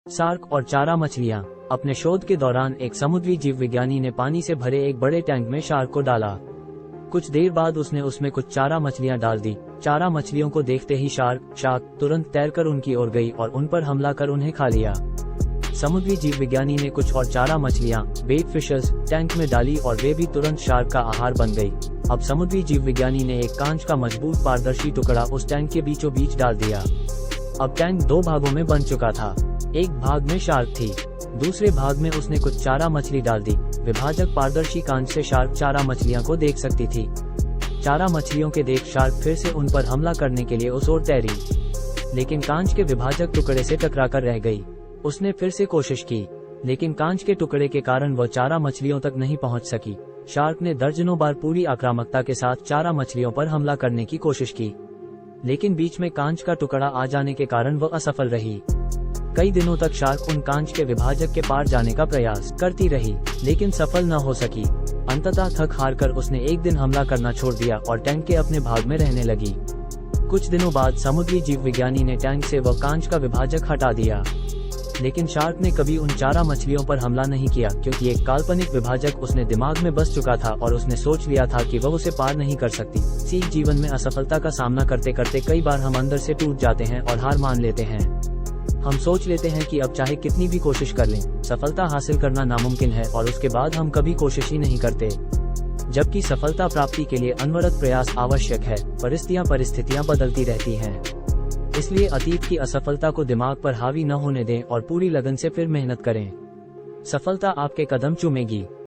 Shark और चारा मछलियां। अपने शोध के दौरान एक समुद्री जीव विज्ञानी ने पानी से भरे एक बड़े टैंक में शार्क को डाला। कुछ देर बाद उसने उसमें कुछ चारा मछलियां डाल दी। चारा मछलियों को देखते ही शार्क तुरंत तैरकर उनकी ओर गई और उन पर हमला कर उन्हें खा लिया। समुद्री जीव विज्ञानी ने कुछ और चारा मछलियां बेट फिशर्स टैंक में डाली और वे भी तुरंत शार्क का आहार बन गई। अब समुद्री जीव विज्ञानी ने एक कांच का मजबूत पारदर्शी टुकड़ा उस टैंक के बीचों बीच डाल दिया। अब टैंक दो भागों में बन चुका था। एक भाग में शार्क थी, दूसरे भाग में उसने कुछ चारा मछली डाल दी। विभाजक पारदर्शी कांच से शार्क चारा मछलियां को देख सकती थी। चारा मछलियों के देख शार्क फिर से उन पर हमला करने के लिए उस ओर तैरी, लेकिन कांच के विभाजक टुकड़े से टकराकर रह गई। उसने फिर से कोशिश की, लेकिन कांच के टुकड़े के कारण वह चारा मछलियों तक नहीं पहुंच सकी। शार्क ने दर्जनों बार पूरी आक्रामकता के साथ चारा मछलियों पर हमला करने की कोशिश की, लेकिन बीच में कांच का टुकड़ा आ जाने के कारण वह असफल रही। कई दिनों तक शार्क उन कांच के विभाजक के पार जाने का प्रयास करती रही, लेकिन सफल न हो सकी। अंततः थक हार कर उसने एक दिन हमला करना छोड़ दिया और टैंक के अपने भाग में रहने लगी। कुछ दिनों बाद समुद्री जीव विज्ञानी ने टैंक से वह कांच का विभाजक हटा दिया, लेकिन शार्क ने कभी उन चारा मछलियों पर हमला नहीं किया, क्योंकि एक काल्पनिक विभाजक उसने दिमाग में बस चुका था और उसने सोच लिया था कि वह उसे पार नहीं कर सकती। जीवन में असफलता का सामना करते करते कई बार हम अंदर से टूट जाते हैं और हार मान लेते हैं। हम सोच लेते हैं कि अब चाहे कितनी भी कोशिश कर लें, सफलता हासिल करना नामुमकिन है, और उसके बाद हम कभी कोशिश ही नहीं करते। जबकि सफलता प्राप्ति के लिए अनवरत प्रयास आवश्यक है। परिस्थितियां बदलती रहती हैं, इसलिए अतीत की असफलता को दिमाग पर हावी न होने दें और पूरी लगन से फिर मेहनत करें। सफलता आपके कदम चूमेगी।